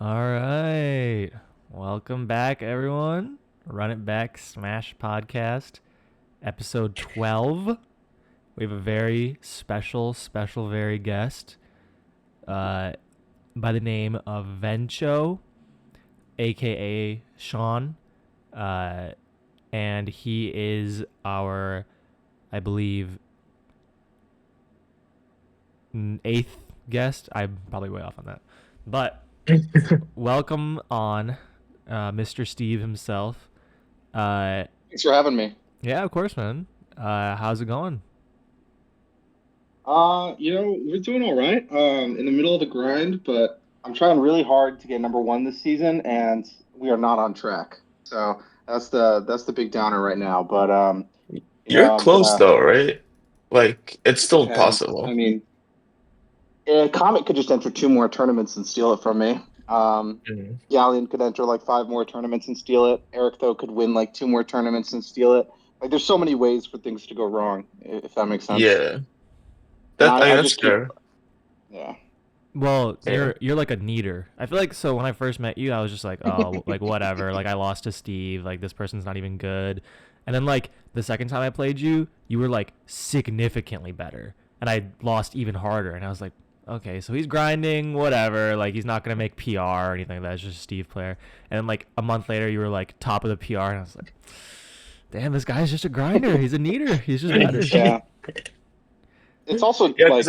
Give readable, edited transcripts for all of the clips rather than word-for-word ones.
All right. Welcome back, everyone. Run It Back Smash Podcast, episode 12. We have a very special, very guest uh, by the name of Vencho, aka Sean. Uh, and he is our, I believe, eighth guest. I'm probably way off on that. But welcome on, Mr. Steve himself. Uh, Thanks for having me. yeah, of course, man. How's it going? We're doing all right. In the middle of the grind, but I'm trying really hard to get number one this season, and we are not on track. So that's the big downer right now. But You're I'm close gonna. though, right? Like it's It still depends. I possible. mean, Comet could just enter two more tournaments and steal it from me. Mhm. Galleon could enter like five more tournaments and steal it. Eric though could win like two more tournaments and steal it. Like, there's so many ways for things to go wrong, if that makes sense. Yeah. And That I, I mean I that's just keep, fair. yeah. Well, Yeah. you're like a neater. I feel like so when I first met you, I was just like, oh, like whatever. Like I lost to Steve. Like this person's not even good. And then like the second time I played you, you were like significantly better, and I lost even harder. And I was like, okay, so he's grinding, whatever. Like he's not gonna make PR or anything like that. It's just a Steve player. And then like a month later, you were like top of the PR, and I was like, damn, this guy's just a grinder. He's a neater. He's just better. Yeah. It's also Yeah, like,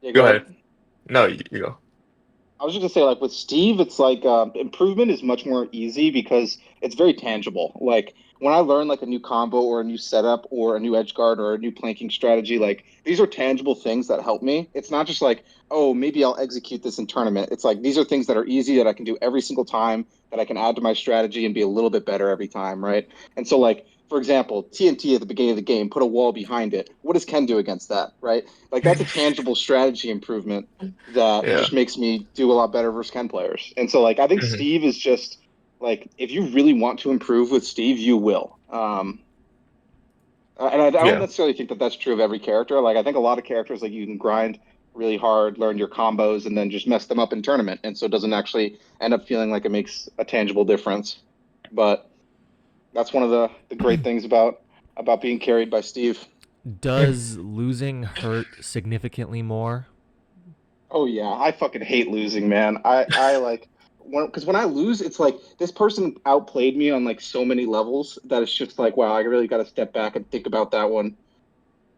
yeah, go go ahead. ahead. No, you go. I was just gonna say, like with Steve, it's like improvement is much more easy because it's very tangible. Like when I learn like a new combo or a new setup or a new edge guard or a new planking strategy, like these are tangible things that help me. It's not just like, oh, maybe I'll execute this in tournament. It's like these are things that are easy that I can do every single time that I can add to my strategy and be a little bit better every time, right? And so like, for example, TNT at the beginning of the game, put a wall behind it. What does Ken do against that, right? Like that's a tangible strategy improvement that Yeah. just makes me do a lot better versus Ken players. And so like I think Mhm. Steve is just like if you really want to improve with Steve, you will. And I don't Yeah. necessarily think that that's true of every character. Like I think a lot of characters like you can grind really hard, learn your combos, and then just mess them up in tournament, and so it doesn't actually end up feeling like it makes a tangible difference. But that's one of the great things about being carried by Steve. Does losing hurt significantly more? Oh yeah, I fucking hate losing, man. I like when I lose, it's like this person outplayed me on like so many levels that it's just like, wow, I really got to step back and think about that one,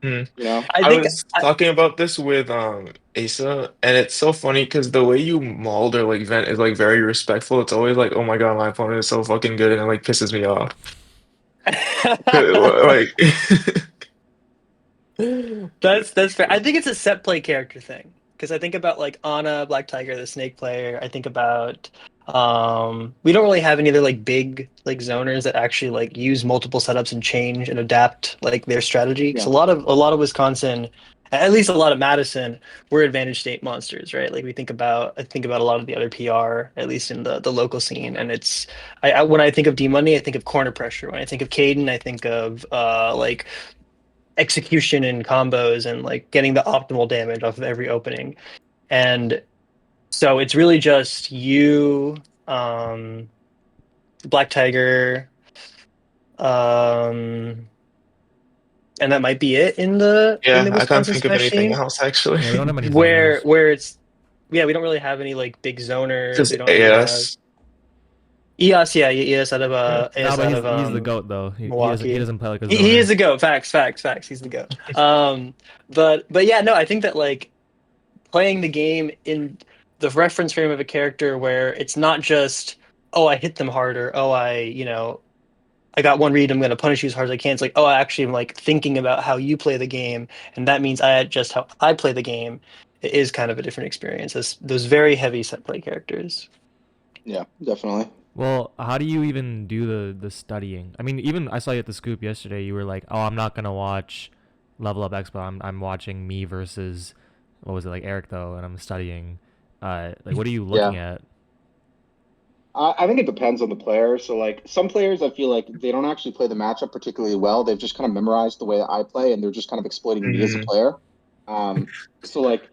Mhm. you know? I I think was talking about this with Asa, and it's so funny because the way you mauled or like vent is like very respectful. It's always like, oh my God, my opponent is so fucking good, and it like pisses me off. Like, that's fair. I think it's a set play character thing because I think about like Ana, Black Tiger, the Snake player. I think about we don't really have any other like big like zoners that actually like use multiple setups and change and adapt like their strategy. Because Yeah. a lot of Wisconsin, at least a lot of Madison, we're advantage state monsters, right? Like I think about a lot of the other PR, at least in the local scene, and it's when I think of D Money, I think of corner pressure. When I think of Caden, I think of like execution and combos and like getting the optimal damage off of every opening. And so it's really just you, Black Tiger, um, and that might be it in the yeah, I can't Wisconsin think of Smash anything scene. else actually. Yeah, we don't have many Where zoners. where it's yeah, we don't really have any like big zoners. Just We don't really have AS. EOS, yeah, No, EOS but out of he's the goat though. He Milwaukee. doesn't play like a He is zoner. the goat. Facts. He's the goat. But yeah, no, I think that like playing the game in the reference frame of a character where it's not just, oh, I hit them harder. Oh, I got one read. I'm going to punish you as hard as I can. It's like, oh, I actually am like thinking about how you play the game, and that means I adjust how I play the game. It is kind of a different experience. Those very heavy set play characters. Yeah, definitely. Well, how do you even do the studying? I mean, even I saw you at the scoop yesterday. You were like, "Oh, I'm not gonna watch Level Up Expo. I'm watching me versus what was it like Eric though, and I'm studying." Like, what are you looking Yeah. at? I think it depends on the player. So like some players I feel like they don't actually play the matchup particularly well. They've just kind of memorized the way that I play and they're just kind of exploiting me as a Mm, player. Um, so like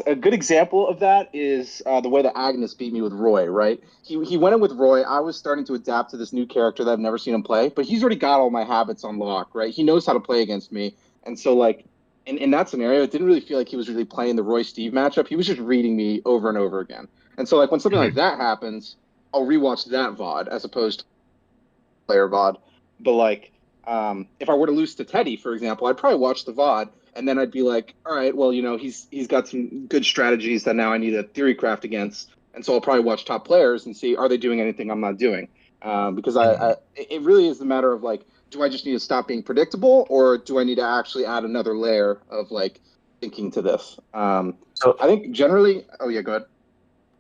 a good example of that is the way that Agnes beat me with Roy, right? He went in with Roy. I was starting to adapt to this new character that I've never seen him play, but he's already got all my habits on lock, right? He knows how to play against me. And so like in that scenario, it didn't really feel like he was really playing the Roy Steve matchup. He was just reading me over and over again. And so like when something like Mhm. that happens, I'll rewatch that VOD as opposed to player VOD. But like, if I were to lose to Teddy, for example, I'd probably watch the VOD and then I'd be like, all right, well, he's got some good strategies that now I need a theory craft against, and so I'll probably watch top players and see are they doing anything I'm not doing, because Mhm. it really is the matter of like, do I just need to stop being predictable, or do I need to actually add another layer of like thinking to this? So I think generally, oh yeah, go ahead.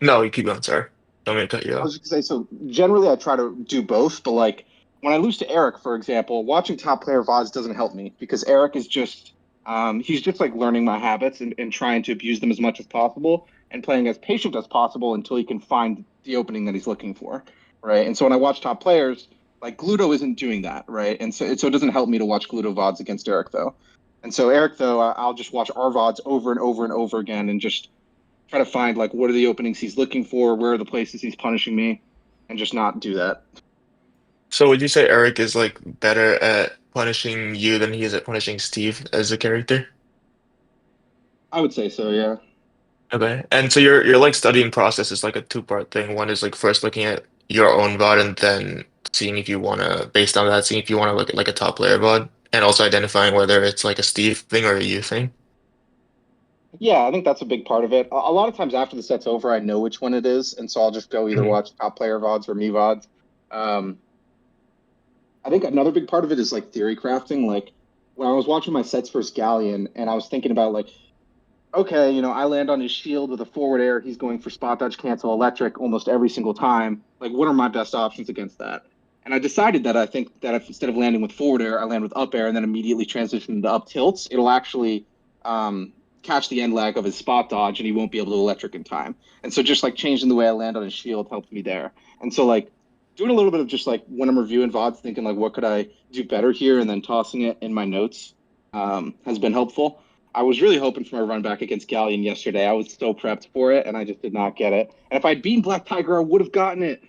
no, you keep going. Sorry, don't mean to cut you I off. was just gonna say, so generally I try to do both, but like when I lose to Eric, for example, watching top player VODs doesn't help me because Eric is just he's just like learning my habits and trying to abuse them as much as possible and playing as patient as possible until he can find the opening that he's looking for. Right. And so when I watch top players, like Gluto isn't doing that, right? And so it doesn't help me to watch Gluto VODs against Eric though. And so Eric though, I'll just watch our VODs over and over and over again and just try to find like what are the openings he's looking for, where are the places he's punishing me, and just not do that. So would you say Eric is like better at punishing you than he is at punishing Steve as a character? I would say so, yeah. Okay. And so your like studying process is like a two-part thing. One is like first looking at your own VOD and then seeing if you wanna based on that, seeing if you wanna look at like a top player VOD and also identifying whether it's like a Steve thing or a you thing. Yeah, I think that's a big part of it. A lot of times after the set's over, I know which one it is, and so I'll just go either Mhm. watch top player VODs or me VODs. Um, I think another big part of it is like theory crafting. Like when I was watching my sets versus Galleon, and I was thinking about like, okay, I land on his shield with a forward air. He's going for spot dodge, cancel, electric almost every single time. Like, what are my best options against that? And I decided that I think that if instead of landing with forward air, I land with up air and then immediately transition into up tilts, it'll actually catch the end lag of his spot dodge and he won't be able to electric in time. And so just like changing the way I land on his shield helped me there. And so like doing a little bit of just like when I'm reviewing VODs, thinking like what could I do better here, and then tossing it in my notes has been helpful. I was really hoping for my run back against Galleon yesterday. I was so prepped for it, and I just did not get it. And if I'd beaten Black Tiger, I would have gotten it.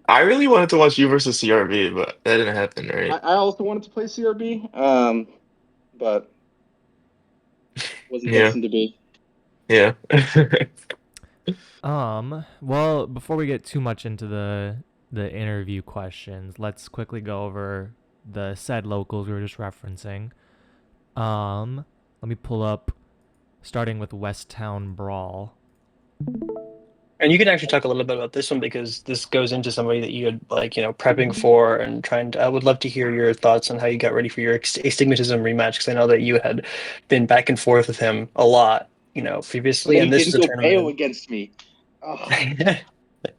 I really wanted to watch you versus CRV, but that didn't happen, I, right? I also wanted to play CRB, but wasn't Yeah, destined to be. yeah. Well, before we get too much into the interview questions, let's quickly go over the said locals we were just referencing. Let me pull up, starting with West Town Brawl. And you can actually talk a little bit about this one because this goes into somebody that you had like, prepping for and trying to. I would love to hear your thoughts on how you got ready for your astigmatism rematch because I know that you had been back and forth with him a lot, And previously, then he and this is didn't a go bail tournament. against me. Oh,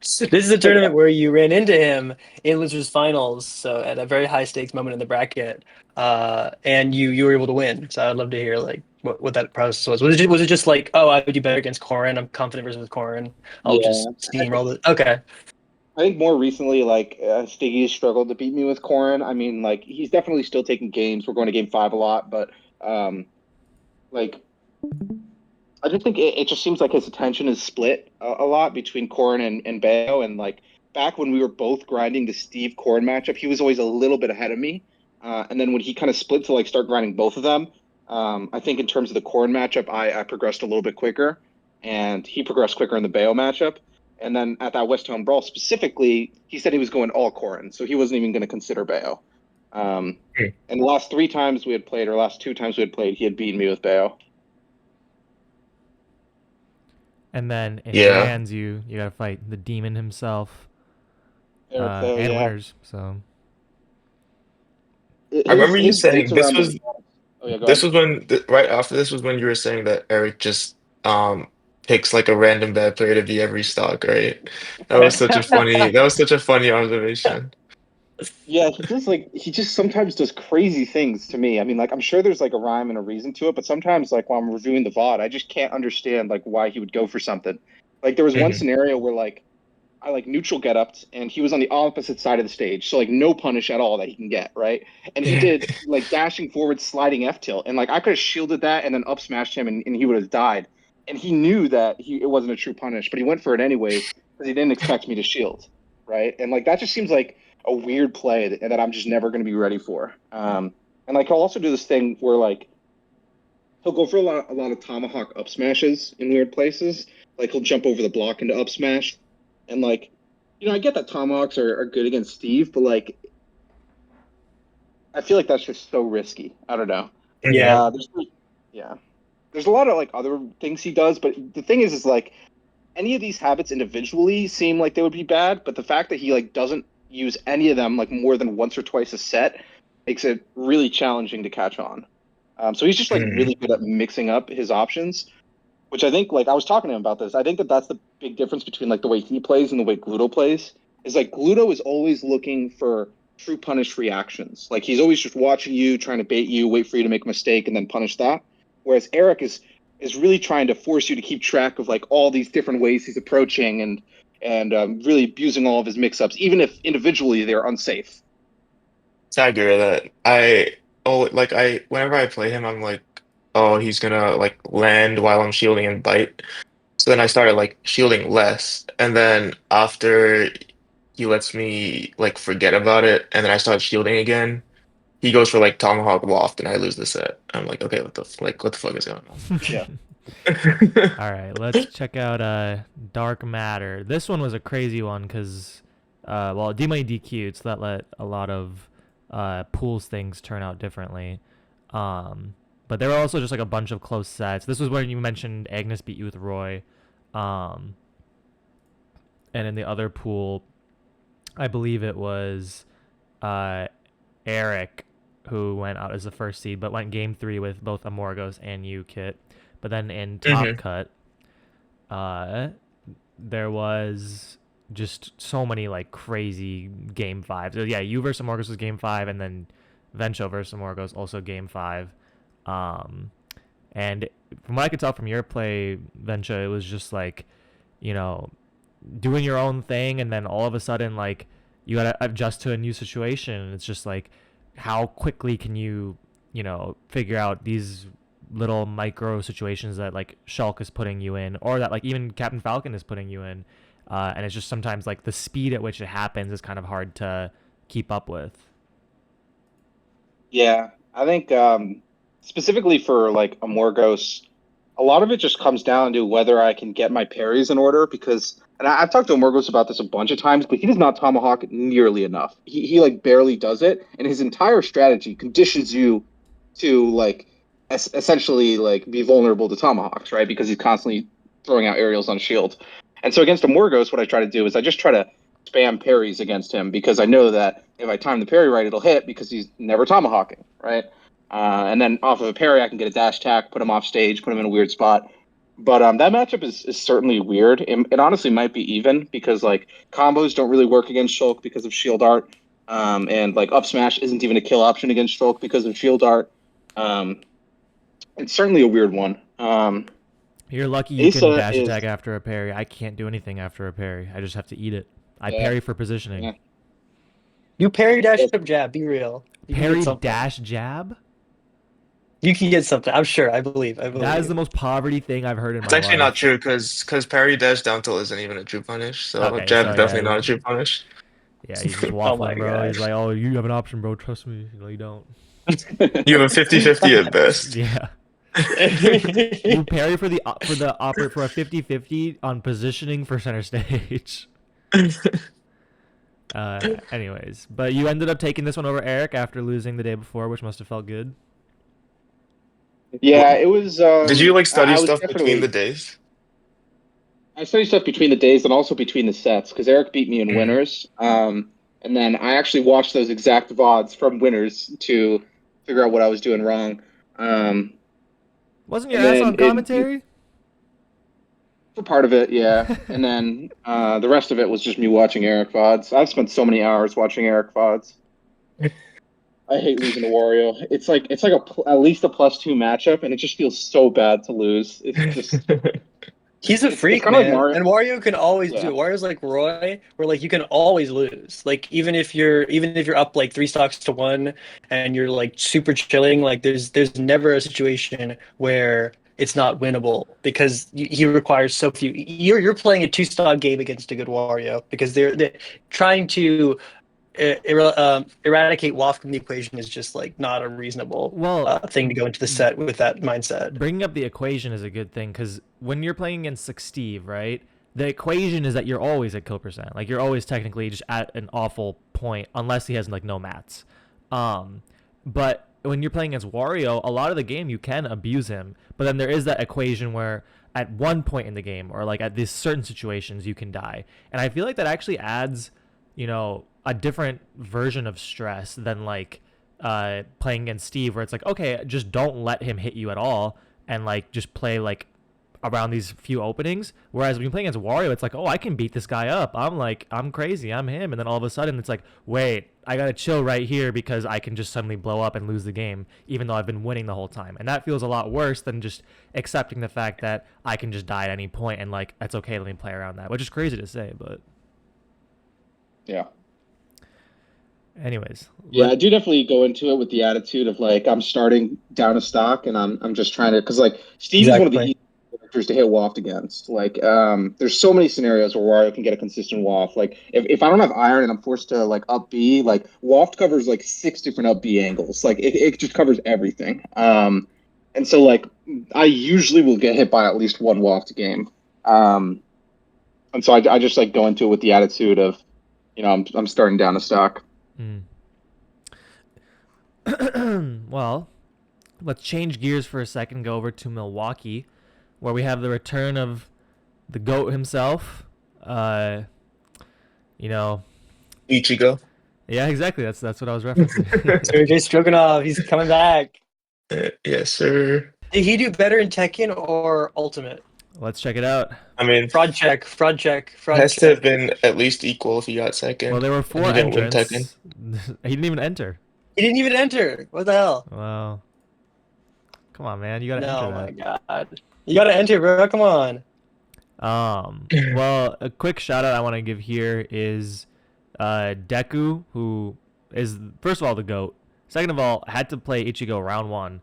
This is a tournament where you ran into him in losers finals, so at a very high stakes moment in the bracket, and you were able to win. So I'd love to hear like what that process was. Was it just like, oh, I would do better against Corin. I'm confident versus Corin. I'll yeah. just steamroll it. Okay. I think more recently, like Stiggy has struggled to beat me with Corrin. I mean, like he's definitely still taking games. We're going to game five a lot, but like I just think it just seems like his attention is split a lot between Corrin and Bayo. And like back when we were both grinding the Steve Corrin matchup, he was always a little bit ahead of me. And then when he kind of split to like start grinding both of them, I think in terms of the Corrin matchup, I progressed a little bit quicker, and he progressed quicker in the Bayo matchup. And then at that West Town Brawl specifically, he said he was going all Corrin, so he wasn't even going to consider Bayo. Um, and the last three times we had played, or last two times we had played, he had beaten me with Bayo. And then in Yeah. Grands, you gotta fight the demon himself, Eric, though, and yeah. winners. So I remember you His rates saying this around the was block. Oh yeah, go this ahead. was when right after this was when you were saying that Eric just picks like a random bad player to be every stock, right? That was such a funny observation. Yeah, he just sometimes does crazy things to me. I mean, like I'm sure there's like a rhyme and a reason to it, but sometimes like while I'm reviewing the VOD, I just can't understand like why he would go for something. Like there was one Hmm. scenario where like I like neutral get upped, and he was on the opposite side of the stage, so like no punish at all that he can get, right? And he did like dashing forward, sliding F tilt, and like I could have shielded that and then up smashed him, and he would have died. And he knew that it wasn't a true punish, but he went for it anyways because he didn't expect me to shield, right? And like that just seems like a weird play that I'm just never going to be ready for. And like he'll also do this thing where like he'll go for a lot of tomahawk up smashes in weird places. Like he'll jump over the block into up smash, and like, I get that tomahawks are good against Steve, but like, I feel like that's just so risky. I don't know. Yeah. Yeah, there's a lot of like other things he does, but the thing is like any of these habits individually seem like they would be bad, but the fact that he like doesn't use any of them like more than once or twice a set makes it really challenging to catch on. So he's just like really good at mixing up his options, which I think like I was talking to him about this. I think that that's the big difference between like the way he plays and the way Gluto plays. Is like Gluto is always looking for true punish reactions. Like he's always just watching you, trying to bait you, wait for you to make a mistake, and then punish that. Whereas Eric is really trying to force you to keep track of like all these different ways he's approaching and really abusing all of his mix-ups, even if individually they're unsafe. So I agree with that. Whenever I play him, I'm like, oh, he's gonna like land while I'm shielding and bite. So then I started like shielding less, and then after he lets me like forget about it, and then I start shielding again. He goes for like tomahawk waft, and I lose the set. I'm like, okay, what the fuck is going Yeah. on? All right, let's check out Dark Matter. This one was a crazy one because, well, D-Money DQ'd, so that let a lot of pools things turn out differently. But there were also just like a bunch of close sets. This was when you mentioned Agnes beat you with Roy. And in the other pool, I believe it was Eric who went out as the first seed, but went game 3 with both Amorgos and you, Kit. But then in Top Cut, there was just so many like crazy game 5s. So, yeah, you versus Amorgos was game 5, and then Vencho versus Amorgos also game 5. And from what I could tell from your play, Vencho, it was just like, doing your own thing, and then all of a sudden, like, you gotta adjust to a new situation. And it's just like, how quickly can you, figure out these little micro situations that like Shulk is putting you in, or that like even Captain Falcon is putting you in, and it's just sometimes like the speed at which it happens is kind of hard to keep up with. Yeah, I think specifically for like Amorgos, a lot of it just comes down to whether I can get my parries in order because, and I've talked to Amorgos about this a bunch of times, but he does not tomahawk nearly enough. He like barely does it, and his entire strategy conditions you to like essentially like be vulnerable to tomahawks, right? Because he's constantly throwing out aerials on shield. And so against Amorgos, what I try to do is I just try to spam parries against him because I know that if I time the parry right, it'll hit because he's never tomahawking, right? And then off of a parry, I can get a dash attack, put him off stage, put him in a weird spot. But that matchup is certainly weird. It honestly might be even because like combos don't really work against Shulk because of shield art, and like up smash isn't even a kill option against Shulk because of shield art. It's certainly a weird one. You're lucky you can Asa dash is attack after a parry. I can't do anything after a parry. I just have to eat it. I yeah, parry for positioning. yeah. You parry dash Yes. up jab. Be real. You can Parry get something. dash jab? You can get something. I'm sure. I believe. That is the most poverty thing I've heard in It's my actually not life. true because parry dash down tilt isn't even a true punish. So Okay, jab so is definitely yeah, not a true punish. yeah, he's just Oh my waffling, bro. He's gosh. like, "Oh, you have an option, bro. Trust me." You don't. You have a 50-50 at best. Yeah. You parry for the for a 50-50 on positioning for center stage. Anyways, but you ended up taking this one over Eric after losing the day before, which must have felt good. Yeah, it was. Did you like study I was stuff between the definitely. days? I studied stuff between the days and also between the sets because Eric beat me in Mm. winners. And then I actually watched those exact VODs from winners to figure out what I was doing wrong. Wasn't your And ass then on commentary? for part of it, yeah. And then the rest of it was just me watching Eric VODs. I've spent so many hours watching Eric VODs. I hate losing to Wario. It's like at least a +2 matchup, and it just feels so bad to lose. It's just He's a freak, kind of like man. Mario. And Wario can always Yeah. do it. Wario's like Roy, where like you can always lose. Like even if you're up like 3 stocks to 1 and you're like super chilling, like there's never a situation where it's not winnable because he requires so few. You're playing a 2 stock game against a good Wario because they're trying to eradicate Waft from the equation is just like not a reasonable Well, thing to go into the set with that mindset. bringing up the equation is a good thing because when you're playing against like Steve, right? The equation is that you're always at kill percent. Like you're always technically just at an awful point unless he has like no mats. But when you're playing against Wario, a lot of the game you can abuse him. But then there is that equation where at one point in the game or like at these certain situations you can die. And I feel like that actually adds, a different version of stress than like playing against Steve where it's like, okay, just don't let him hit you at all and like just play like around these few openings. Whereas when you play against Wario, it's like, oh, I can beat this guy up. I'm crazy. I'm him. And then all of a sudden it's like, wait, I got to chill right here because I can just suddenly blow up and lose the game, even though I've been winning the whole time. And that feels a lot worse than just accepting the fact that I can just die at any point and like, that's okay. Let me play around that, which is crazy to say, but Yeah. anyways. Yeah, I do definitely go into it with the attitude of like I'm starting down a stock and I'm just trying to because like Steve is one of the Exactly. easiest characters to hit waft against. Like there's so many scenarios where Wario can get a consistent waft. Like if I don't have iron and I'm forced to like up B, like waft covers like 6 different up B angles. Like it just covers everything. And so like I usually will get hit by at least one waft a game. And so I just like go into it with the attitude of, I'm starting down a stock. Well, let's change gears for a second, go over to Milwaukee, where we have the return of the GOAT himself. Ichigo. Yeah, exactly. That's what I was referencing. Sergey Stroganov, he's coming back. Yes, sir. Did he do better in Tekken or Ultimate? Let's check it out. I mean, Fraud check. has to have been at least equal if he got second. Well, there were and 4 he didn't win entrants. He didn't even enter. He didn't even enter. What the hell? Wow. Come on, man. You gotta No, enter my that. God. You gotta enter, bro. Come on. Well, a quick shout out I want to give here is Deku, who is first of all the GOAT. Second of all, had to play Ichigo round 1.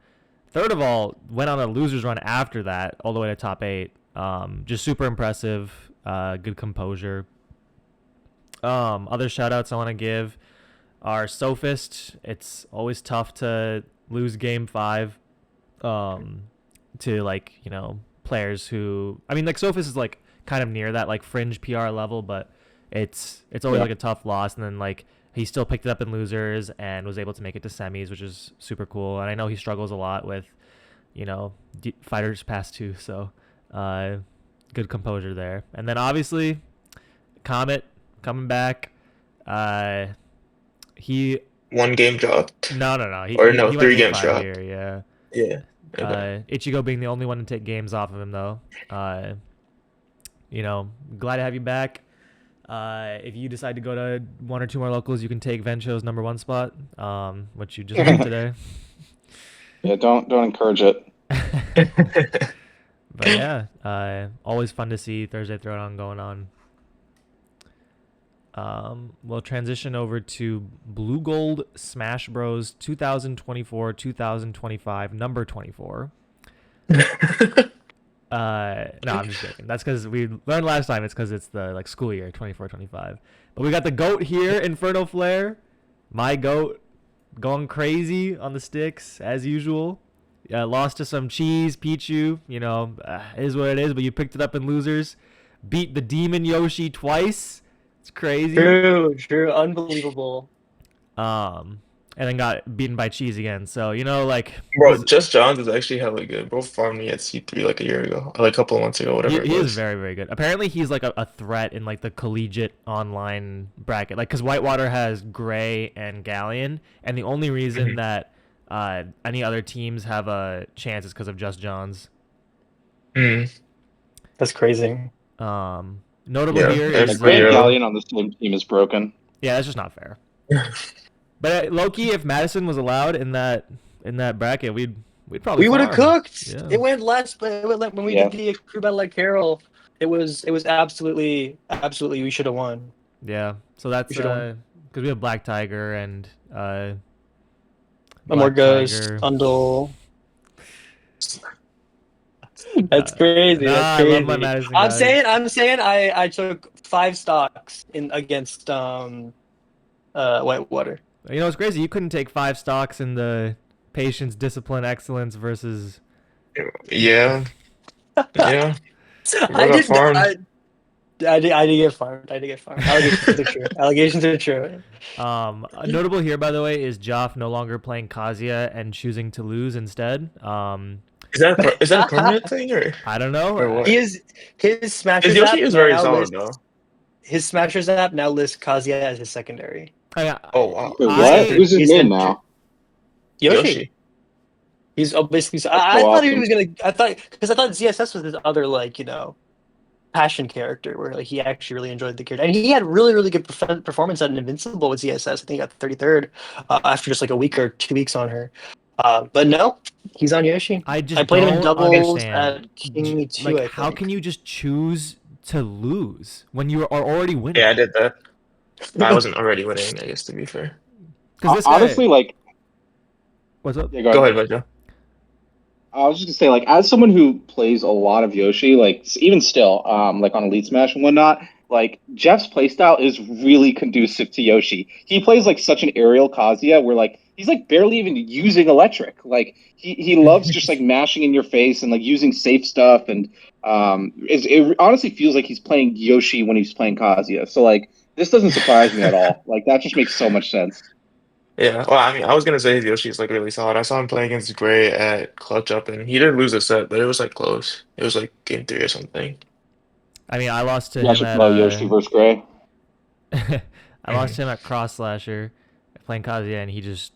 Third of all, went on a losers run after that, all the way to top 8. Just super impressive. Good composure. Other shout outs I want to give are Sophist. It's always tough to lose game 5 to like, players who, I mean, like Sophist is like kind of near that like fringe PR level, but it's always like a tough loss. And then like he still picked it up in losers and was able to make it to semis, which is super cool. And I know he struggles a lot with, Fighters Pass 2, so good composure there. And then obviously Comet coming back. He 1 game dropped. No. He 3 went games game 5 dropped. here, yeah. Yeah. Okay. Ichigo being the only one to take games off of him, though. Glad to have you back. If you decide to go to 1 or 2 more locals, you can take Vencho's #1 spot, which you just won today. Yeah, don't encourage it. But yeah, always fun to see Thursday Throwdown going on. We'll transition over to Blugold Smash Bros 2024-2025 number 24. No, I'm just joking. That's because we learned last time. It's because it's the like school year 24-25. But we got the GOAT here, Inferno Flare, my GOAT, going crazy on the sticks as usual. Lost to some cheese, Pichu. Is what it is. But you picked it up in losers. Beat the Demon Yoshi twice. It's crazy. True, unbelievable. And then got beaten by cheese again. So Bro, Just Johns is actually hella good. Bro farmed me at C3 like a year ago, like a couple of months ago, whatever he it was. is very, very good. Apparently, he's like a threat in like the collegiate online bracket. Like, because Whitewater has Gray and Galleon, and the only reason that any other teams have a chance is because of Just Johns. That's crazy. Notable here is Grand Galleon on the same team is broken. Yeah, that's just not fair. But low-key, if Madison was allowed in that bracket, we'd we'd probably We would have farm. cooked. Yeah. It went less, but when we did the crew battle like Carol, it was absolutely we should have won. Yeah. So that's We should have won. because we have Black Tiger and One more Black Ghost, Tiger. Undle. That's crazy. Nah, That's I love my crazy. Madison guys. I'm saying I took 5 stocks against Whitewater. You know, it's crazy. You couldn't take 5 stocks in the patience, discipline, excellence versus. Yeah. Yeah. I What a farm. did get farmed. I did get farmed. Allegations are true. Allegations are true. Notable here, by the way, is Joff no longer playing Kazuya and choosing to lose instead. Is that a permanent thing or? I don't know. Or what? His Smashers His Yoshi app is very now solid lists, though. his Smashers app now lists Kazuya as his secondary. Oh wow. Wait, what? Who's his He's main in- now? Yoshi. He's basically. so I thought he awesome. was gonna. I thought ZSS was his other passion character where he actually really enjoyed the character, and he had really good performance at an Invincible with ZSS. I think he got 33rd after just like a week or 2 weeks on her. But no, he's on Yoshi. I played him in don't doubles understand. at King 2. Like, how can you just choose to lose when you are already winning? Yeah, I did that. I wasn't already winning, I guess, to be fair. Because Honestly, like, what's up? yeah, Go ahead, Vencho. I was just gonna say, like, as someone who plays a lot of Yoshi, like, even still, like on Elite Smash and whatnot, like Jeff's playstyle is really conducive to Yoshi. He plays like such an aerial Kazuya, where like he's like barely even using electric. Like he loves just like mashing in your face and like using safe stuff, and it honestly feels like he's playing Yoshi when he's playing Kazuya. So like this doesn't surprise me at all. Like that just makes so much sense. Yeah, well, I mean, I was gonna say Yoshi's like really solid. I saw him play against Gray at Clutch Up, and he did lose a set, but it was like close. It was like game 3 or something. I mean, I lost to Yeah, I him should at play Yoshi versus Gray. I lost to him at Cross Slasher playing Kazuya, and he just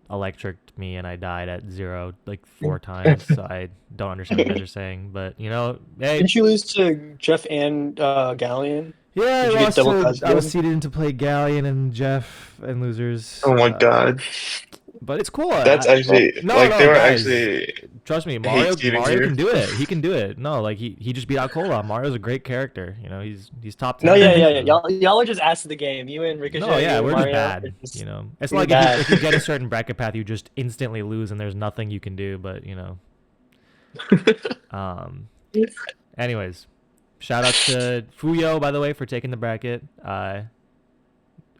electricked me, and I died at 0 like 4 times. So I don't understand what you guys are saying, but you know, hey. Didn't you lose to Jeff and Galleon? Yeah, Did you get double Kazuya? I was seeded to play Galleon and Jeff and losers. Oh my god. But it's cool. That's actually they were guys, actually trust me, Mario seeding can do it. He can do it. No, like he just beat out Cola. Mario's a great character. You know, he's top 10. No, yeah. Y'all are just ass of the game. You and Ricochet. No, yeah, you and we're Mario just are bad. just- You know, it's you're like bad. if you get a certain bracket path, you just instantly lose, and there's nothing you can do. But you know, anyways, shout out to Fuyo, by the way, for taking the bracket.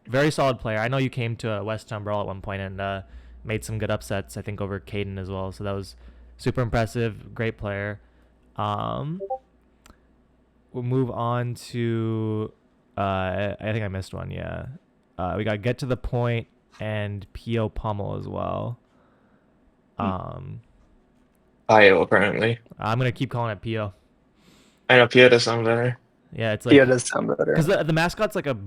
Very solid player. I know you came to a West Town Brawl at one point and made some good upsets, I think, over Caden as well. So that was super impressive. Great player. We'll move on to I think I missed one. Yeah. We got Get to the Point and Pio Pummel as well. Pio, apparently. I'm gonna keep calling it Pio. I know Pio does sound better. Yeah, it's like Pio does sound better. because the mascot's like a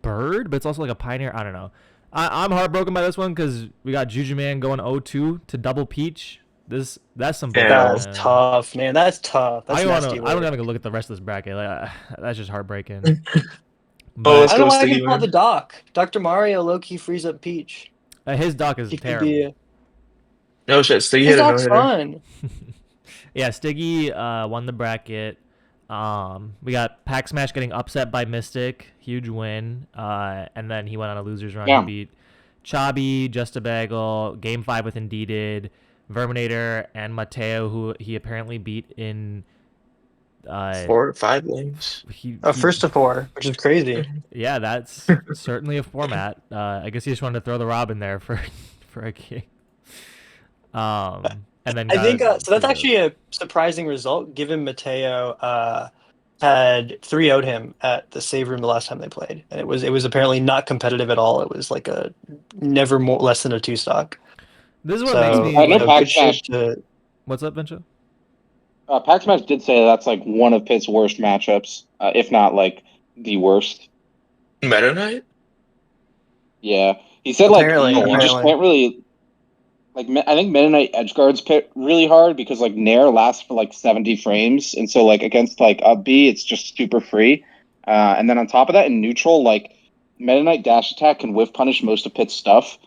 bird, but it's also like a pioneer. I don't know. I'm heartbroken by this one because we got Juju Man going 0-2 to double Peach. That's some. Yeah. That's tough, man. That's tough. That's I nasty don't work. want to go look at the rest of this bracket. Like, that's just heartbreaking. Oh, But let's I go don't know why Stiggy he called win. the doc. Dr. Mario low-key frees up Peach. his doc is He could terrible. be. No shit, Stiggy His hit a doc's no-hitter. fun. Yeah, Stiggy won the bracket. We got Pack Smash getting upset by Mystic, huge win. And then he went on a losers run. Yeah. He beat Chabi, Just a Bagel, Game 5 with Indeeded, Verminator, and Mateo, who he apparently beat in 4 or 5 games. First to 4, which is crazy. Yeah, that's certainly a format. I guess he just wanted to throw the Rob in there for a game. And then I think so. That's actually a surprising result, given Mateo had 3-0'd him at the save room the last time they played, and it was apparently not competitive at all. It was like a never more less than a 2 stock. This is what So, makes me. I know Pack good shit Smash. What's up, Vencho? Pack Smash did say that's like one of Pitt's worst matchups, if not like the worst. Meta Knight? Yeah, he said like Apparently, you just apparently. can't really like. I think Meta Knight edge guards Pitt really hard because like Nair lasts for like 70 frames, and so like against like up B, it's just super free. And then on top of that, in neutral, like Meta Knight dash attack can whiff punish most of Pitt's stuff.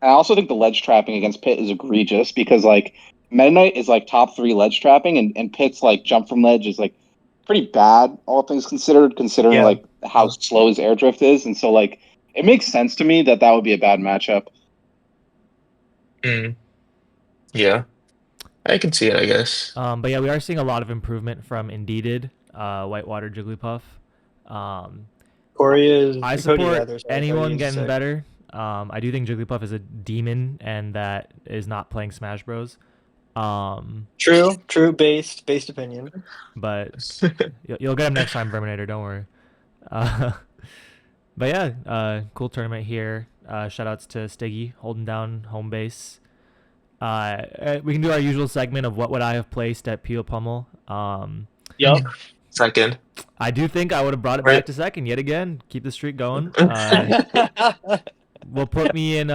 I also think the ledge trapping against Pitt is egregious because like Meta Knight is like top 3 ledge trapping, and Pitt's like jump from ledge is like pretty bad, all things considered, considering Yeah. like how slow his air drift is, and so like it makes sense to me that would be a bad matchup. Yeah, I can see it, I guess. But yeah, we are seeing a lot of improvement from Indeeded, Whitewater Jigglypuff. Corey is. I Cody, support rather, sorry, anyone Cody is getting sick. better. I do think Jigglypuff is a demon and that is not playing Smash Bros. True, based opinion. But you'll get him next time, Verminator. Don't worry. But yeah, cool tournament here. Shoutouts to Stiggy holding down home base. We can do our usual segment of what would I have placed at Pio Pummel. Yup. Second. I do think I would have brought it Right. back to second yet again. Keep the streak going. We'll put me in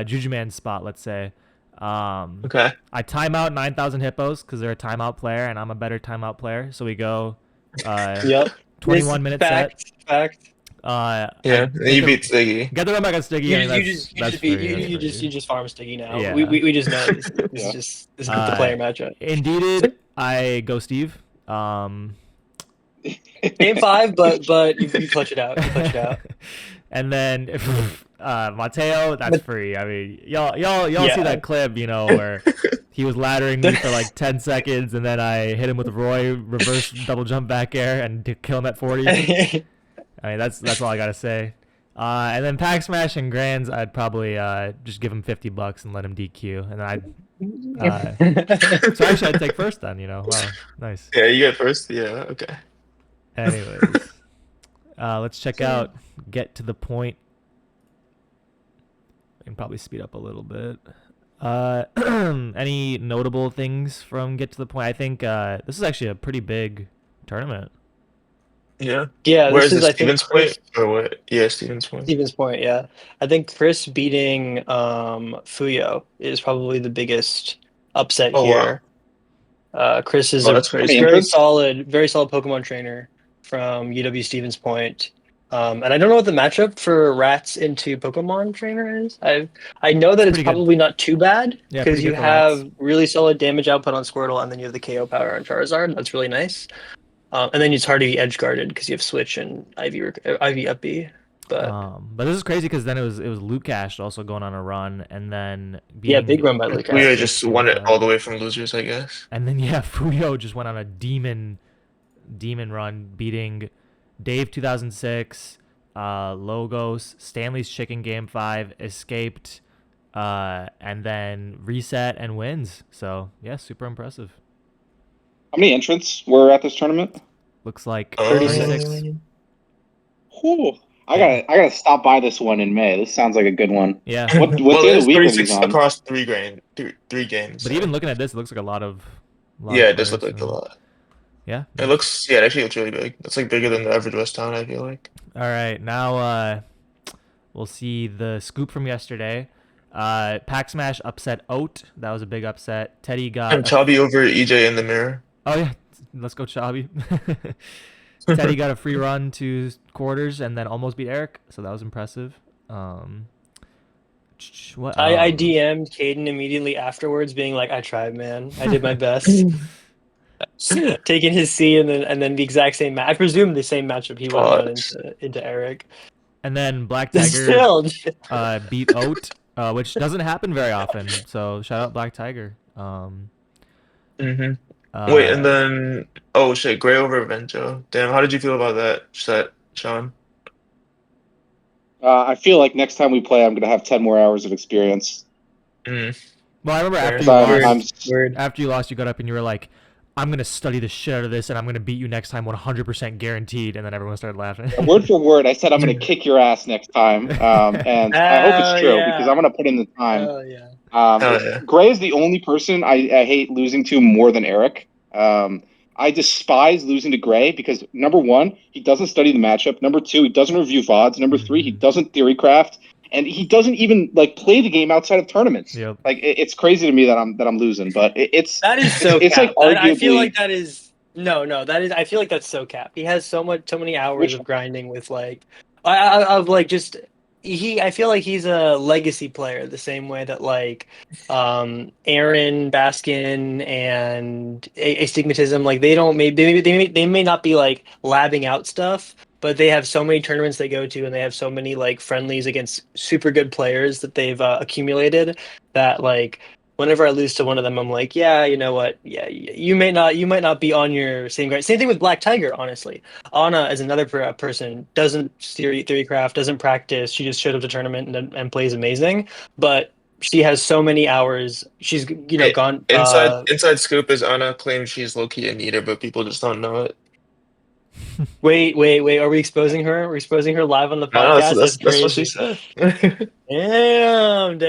Juju Man's spot, let's say. Okay. I time out 9,000 hippos because they're a timeout player and I'm a better timeout player. So we go Yep. 21 minute set. Fact. Yeah, you beat Stiggy. Get the run back on Stiggy. I mean, You just farm Stiggy now. Yeah. We just know this. Yeah. This is the player matchup. Indeed, I go Steve. Game 5, but you clutch it out. And then Mateo, that's free. I mean, y'all Yeah. see that clip, where he was laddering me for like 10 seconds, and then I hit him with Roy reverse double jump back air and kill him at 40. I mean, that's all I gotta say. And then Pack Smash and Grands, I'd probably just give him $50 and let him DQ, and then so actually I'd take first then. Wow, nice. Yeah, you get first. Yeah, okay. Anyways, let's check out Get to the Point. I can probably speed up a little bit. Any notable things from Get to the Point? I think this is actually a pretty big tournament. Yeah. Yeah, Where this is is it, I think Stevens Point or what? Yeah, Stevens Point. Stevens Point, yeah. I think Chris beating Fuyo is probably the biggest upset Oh, wow. here. Chris is Oh, a that's crazy. very solid Pokemon trainer from UW Stevens Point. And I don't know what the matchup for Rats into Pokemon trainer is. I know that it's pretty good. probably not too bad Yeah, because pretty you good for have Rats. really solid damage output on Squirtle and then you have the KO power on Charizard. That's really nice. And then it's hard to be edge guarded because you have Switch and Ivy up B. But this is crazy because then it was Lucash also going on a run, and then big run by Lucash. Fuyo just won it all the way from losers, I guess. And then Fuyo just went on a demon run, beating Dave 2006, Logos, Stanley's Chicken Game 5, escaped, and then reset and wins. So yeah, super impressive. How many entrants were at this tournament? Looks like 36. 36. Whew. I gotta stop by this one in May. This sounds like a good one. Yeah. What Well, day of it's the week are 36 these on? across three games. But even looking at this, it looks like a lot of Yeah, it does players, look like so- a lot. Yeah. It looks, it actually looks really big. It's like bigger than the average West Town, I feel like. All right, now we'll see the scoop from yesterday. Pack Smash upset Oat. That was a big upset. Teddy got And Chubby over EJ in the mirror. Oh yeah, let's go Chabi. Teddy got a free run to quarters and then almost beat Eric, so that was impressive. What? I DM'd Caden immediately afterwards, being like, "I tried, man. I did my best." Taking his C and then the exact same match. I presume the same matchup he would have done into Eric. And then Black Tiger Still, beat Oat, which doesn't happen very often. So shout out Black Tiger. Wait, and then shit, Gray over Vencho. Damn, how did you feel about that set, Sean? I feel like next time we play, I'm gonna have 10 more hours of experience. Well, I remember after you lost, you got up and you were like, I'm going to study the shit out of this and I'm going to beat you next time 100% guaranteed. And then everyone started laughing. Word for word, I said I'm going to kick your ass next time. And I hope it's true because I'm going to put in the time. Gray is the only person I hate losing to more than Eric. I despise losing to Gray because, number one, he doesn't study the matchup. Number two, he doesn't review VODs. Number three, he doesn't theory craft. And he doesn't even play the game outside of tournaments. Yep. It's crazy to me that I'm losing, but that is so. It's cap. arguably. I feel like that is that is. I feel like that's so cap. He has so many hours of grinding with I feel like he's a legacy player the same way that like Aaron Baskin and Astigmatism, like they don't maybe they may not be like labbing out stuff, but they have so many tournaments they go to and they have so many like friendlies against super good players that they've accumulated that like whenever I lose to one of them, I'm like, yeah, you know what? Yeah, you might not be on your same grade. Same thing with Black Tiger, honestly. Anna is another person, doesn't theorycraft, doesn't practice. She just showed up to tournament and plays amazing. But she has so many hours. She's Hey, gone. inside scoop is Anna claims she's low key a neater, but people just don't know it. Wait. Are we exposing her? We're exposing her live on the No, podcast. That's that's what she crazy. said. Damn.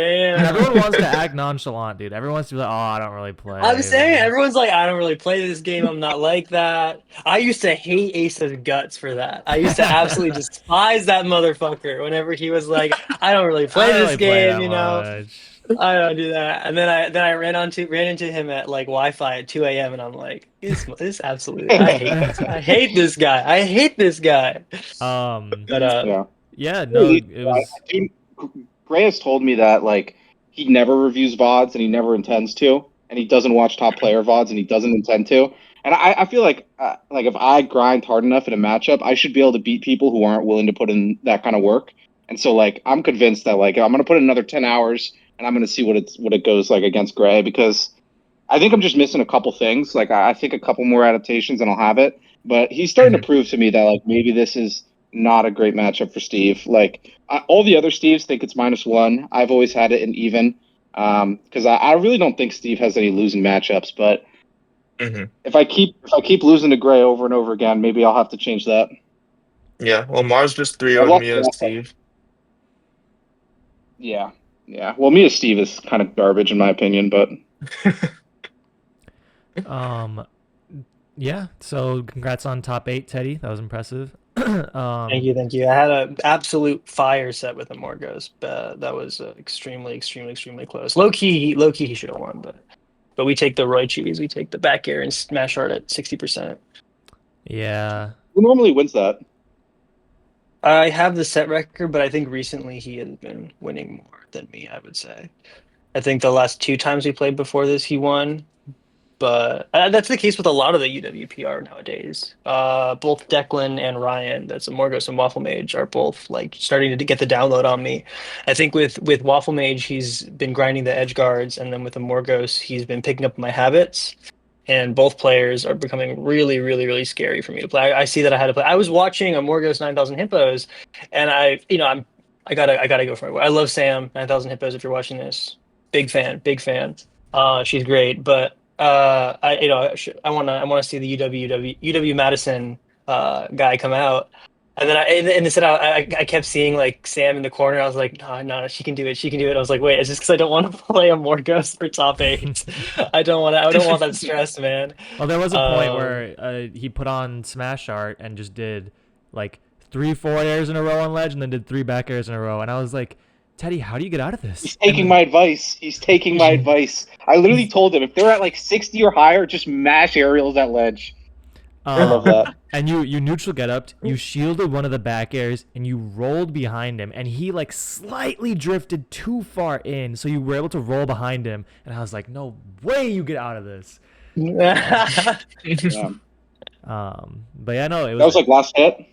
Everyone wants to act nonchalant, dude. Everyone wants to be like, oh, I don't really play. I'm saying everyone's like, I don't really play this game. I'm not like that. I used to hate Ace's guts for that. I used to absolutely despise that motherfucker whenever he was like, I don't really play I don't this really play game, that you know. much. I don't do that. And then I ran into him at like Wi-Fi at 2 a.m. and I'm like, this absolutely I hate this. I hate this guy. I hate this guy. But Yeah. yeah, no, it was. Dude, Gray has told me that like he never reviews VODs and he never intends to, and he doesn't watch top player VODs and he doesn't intend to. And I feel like if I grind hard enough in a matchup, I should be able to beat people who aren't willing to put in that kind of work. And so like I'm convinced that like I'm gonna put in another 10 hours and I'm gonna see what it goes like against Gray, because I think I'm just missing a couple things. Like I think a couple more adaptations and I'll have it. But he's starting to prove to me that like maybe this is not a great matchup for Steve. Like all the other Steves think it's -1. I've always had it in even, because I really don't think Steve has any losing matchups. But if I keep losing to Gray over and over again, maybe I'll have to change that. Yeah, well, Mars just 3 I've 0'd lost me a as lot. Steve. Yeah, yeah. Well, me as Steve is kind of garbage in my opinion, but Yeah. So congrats on top 8, Teddy. That was impressive. thank you. I had an absolute fire set with Amorgos. That was extremely close. Low key, he should have won, but we take the Roy cheese. We take the back air and smash art at 60%. Yeah. who normally wins that? I have the set record, but I think recently he has been winning more than me, I would say. I think the last 2 times we played before this, he won. But that's the case with a lot of the UWPR nowadays. Both Declan and Ryan, that's Amorgos and Waffle Mage, are both like starting to get the download on me. I think with Waffle Mage, he's been grinding the edge guards, and then with Amorgos, he's been picking up my habits. And both players are becoming really scary for me to play. I see that I had to play. I was watching Amorgos 9000 Hippos, and I gotta go for it. I love Sam 9000 Hippos. If you're watching this, big fan. She's great, but I wanna see the UW Madison guy come out, and then I kept seeing like Sam in the corner. I was like, no, she can do it. I was like, wait, it's just because I don't want to play a Morgos for top 8. I don't want that stress, man. Well, there was a point where he put on Smash Art and just did like 3 forward airs in a row on ledge and then did 3 back airs in a row, and I was like, Teddy, how do you get out of this? He's taking my advice. I literally told him if they're at like 60 or higher, just mash aerials at ledge. I love that. And you neutral get up, you shielded one of the back airs, and you rolled behind him, and he like slightly drifted too far in, so you were able to roll behind him, and I was like, no way you get out of this. Yeah. But yeah, no, it was. That was like last hit.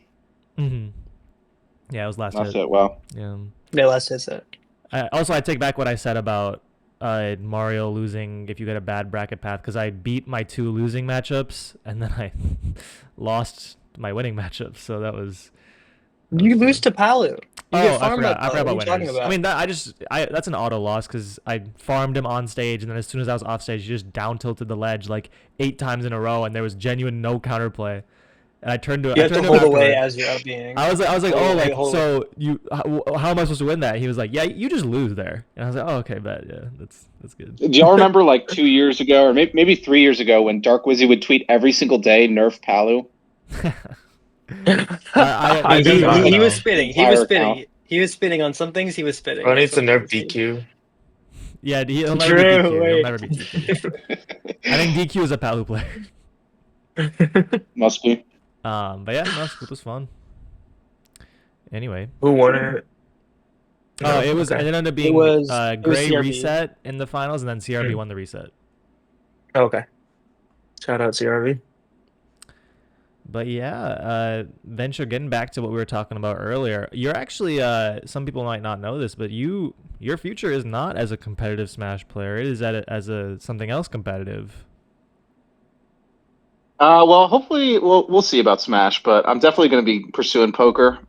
Yeah, it was last Last hit. hit. Wow. Yeah. Yeah, last hit set. I take back what I said about Mario losing if you get a bad bracket path, because I beat my 2 losing matchups and then I lost my winning matchups. So that was. You lose to Palu. I forgot about what are you winners. talking about? I mean, that's an auto loss because I farmed him on stage, and then as soon as I was off stage, he just down tilted the ledge like 8 times in a row, and there was genuine no counterplay. And I turned to you have to hold away as you're up being. I was like, so you, how am I supposed to win that? He was like, yeah, you just lose there. And I was like, oh, okay, bet, yeah, that's good. Do y'all remember like 2 years ago, or maybe 3 years ago, when Dark Wizzy would tweet every single day, "Nerf Palu"? He was spitting. He was spitting on some things. He was spitting. I need to nerf DQ. Yeah, he'll never be DQ. He'll never be DQ. I think DQ is a Palu player. Must be. But yeah, no, it was fun. Anyway, Who won it? Oh, No? it was. It Okay. ended up It being was Gray CRB. reset in the finals, and then CRB Hmm. won the reset. Okay. Shout out CRV. But yeah, Venture, getting back to what we were talking about earlier, you're actually, some people might not know this, but your future is not as a competitive Smash player. It is as a something else competitive. Well, hopefully we'll see about Smash, but I'm definitely going to be pursuing poker,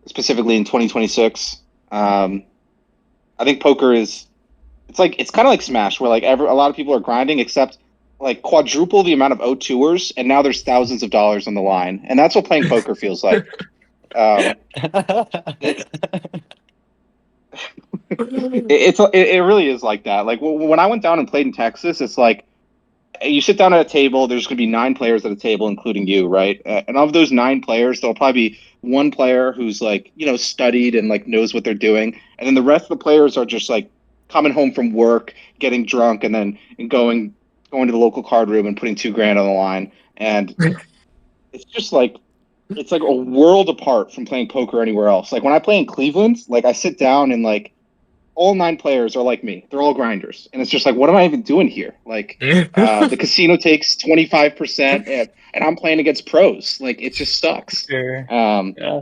specifically in 2026. I think poker is it's kind of like Smash, where like a lot of people are grinding, except like quadruple the amount of O2ers, and now there's thousands of dollars on the line, and that's what playing poker feels like. It, it really is like that. Like when I went down and played in Texas, it's like you sit down at a table. There's going to be 9 players at a table, including you, right? And of those 9 players, there'll probably be one player who's like studied and like knows what they're doing, and then the rest of the players are just like coming home from work, getting drunk, and then going to the local card room and putting 2 grand on the line. And it's just like it's like a world apart from playing poker anywhere else. Like when I play in Cleveland, like I sit down and like all 9 players are like me. They're all grinders, and it's just like, what am I even doing here? Like, the casino takes 25%, and I'm playing against pros. Like, it just sucks. Sure. Um, Yeah.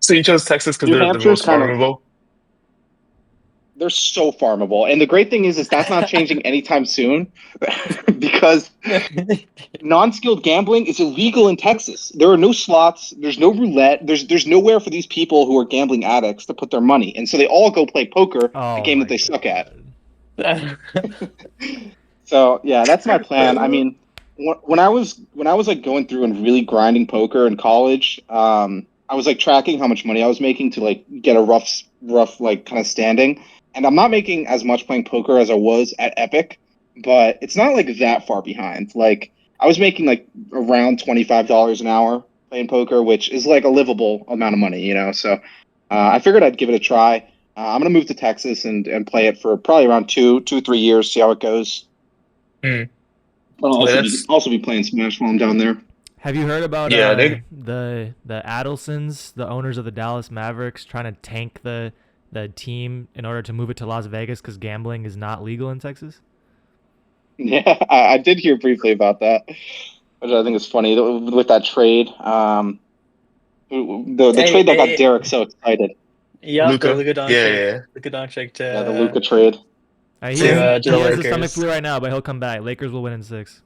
So you chose Texas because New they're the Hampshire's most kind of farmable? they're so farmable, and the great thing is that's not changing anytime soon, because non-skilled gambling is illegal in Texas. There are no slots. There's no roulette. There's nowhere for these people who are gambling addicts to put their money, and so they all go play poker, a Oh game my that they suck at. god. So yeah, that's my plan. I mean, when I was like going through and really grinding poker in college, I was like tracking how much money I was making to like get a rough like kind of standing. And I'm not making as much playing poker as I was at Epic, but it's not like that far behind. Like I was making like around $25 an hour playing poker, which is like a livable amount of money, you know. So I figured I'd give it a try. I'm gonna move to Texas and play it for probably around 3 years, see how it goes. Hmm. But I'll Yeah, also be playing Smash while I'm down there. Have you heard about yeah, they the Adelsons, the owners of the Dallas Mavericks, trying to tank the team in order to move it to Las Vegas because gambling is not legal in Texas? Yeah, I did hear briefly about that, which I think is funny with that trade. The Hey, trade that got hey, Derek so excited. yep, the Luca. Luka Yeah, Doncic, yeah, Luka Doncic Yeah, the Luca trade. He to the has a stomach Lakers. flu right now, but he'll come back. Lakers will win in 6.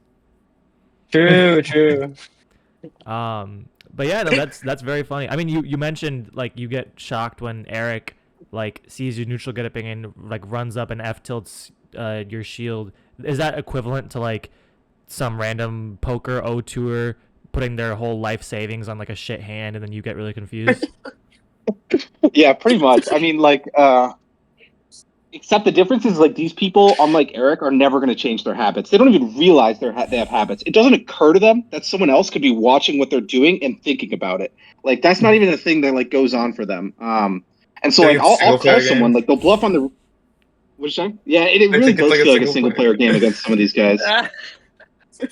True, true. But yeah, no, that's very funny. I mean, you mentioned like you get shocked when Eric like sees your neutral get up and like runs up and F tilts your shield. Is that equivalent to like some random poker O tour putting their whole life savings on like a shit hand and then you get really confused? Yeah, pretty much. I mean, like, except the difference is like these people, unlike Eric, are never going to change their habits. They don't even realize they have habits. It doesn't occur to them that someone else could be watching what they're doing and thinking about it. Like that's not even a thing that like goes on for them. And so I like think it's a I'll single tell player someone game. like they'll bluff on the what you say? Yeah, it I really think it's does like a feel like a single single player. player game against some of these guys.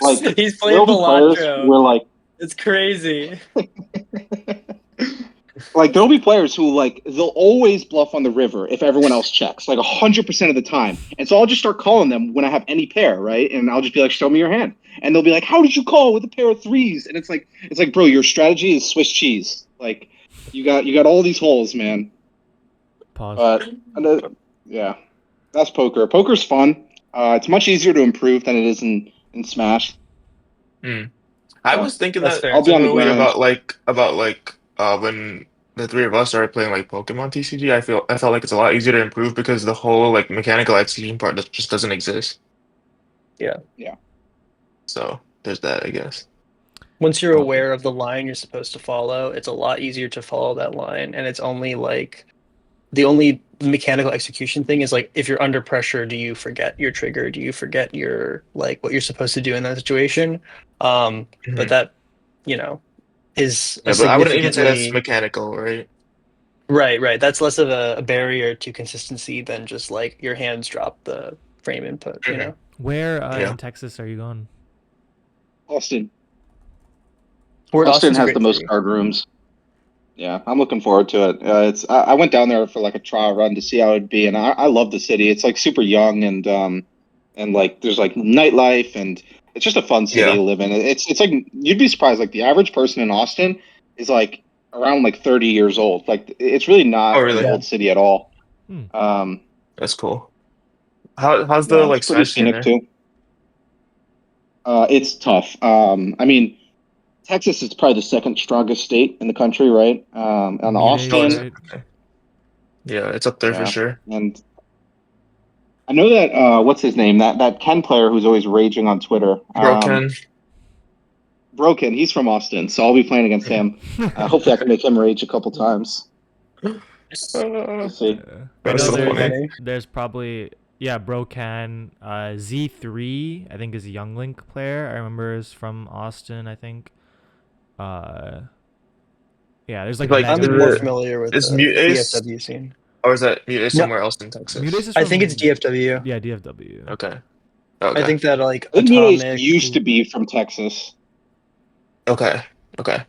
Like He's playing there'll be players Cilantro. where It's crazy. like there'll be players who like they'll always bluff on the river if everyone else checks, like 100% of the time. And so I'll just start calling them when I have any pair, right? And I'll just be like, "Show me your hand," and they'll be like, "How did you call with a pair of threes?" And it's like, bro, your strategy is Swiss cheese. Like you got all these holes, man. Pause. But yeah, that's poker. Poker's fun. It's much easier to improve than it is in Smash. Hmm. I So was thinking That's that fair. I'll be on the similarly grind. about when the three of us started playing like Pokemon TCG. I felt like it's a lot easier to improve because the whole like mechanical execution part just doesn't exist. Yeah. Yeah. So there's that, I guess. Once you're Um, aware of the line you're supposed to follow, it's a lot easier to follow that line. And it's only like the only mechanical execution thing is like if you're under pressure, do you forget your trigger? Do you forget your like what you're supposed to do in that situation? But Mhm. that, you know, is a Yeah, but I wouldn't even say that's significantly mechanical, right? right, right. That's less of a barrier to consistency than just like your hands drop the frame input, you Hmm. know? where Yeah. in Texas are you going? Austin. Where Austin Austin's a has the great most city. card rooms. Yeah, I'm looking forward to it. I went down there for like a trial run to see how it'd be, and I love the city. It's like super young and like there's like nightlife and it's just a fun city Yeah. to live in. It's like you'd be surprised. Like the average person in Austin is like around like 30 years old. Like it's really Oh, not an really? Yeah. old city at all. Hmm. Um, That's cool. How's the yeah, it's like pretty Smash scene scenic there? too. It's tough. I mean, Texas is probably the second strongest state in the country, right? On Mute-Ace, Oh, is Austin, it? right? Okay. Yeah, it's up there for yeah, sure. and I know that what's his name? That Ken player who's always raging on Twitter. Broken. Broken. He's from Austin, so I'll be playing against him. Hopefully, I can make him rage a couple times. We'll see. I That's know so Very there's funny. funny. there's probably yeah, Brocan, Z3, I think is a Young Link player. I remember is from Austin, I think. Uh yeah, there's like Like, I'm is Mega more it Man. familiar with is the Mute Ace, DFW scene. or is that Mute Ace No, somewhere else in Mute-Ace Texas? is I think it's from DFW. yeah, DFW. Okay. I Okay. think that like I think Muniz Atomic. used to be from Texas, Okay. Okay.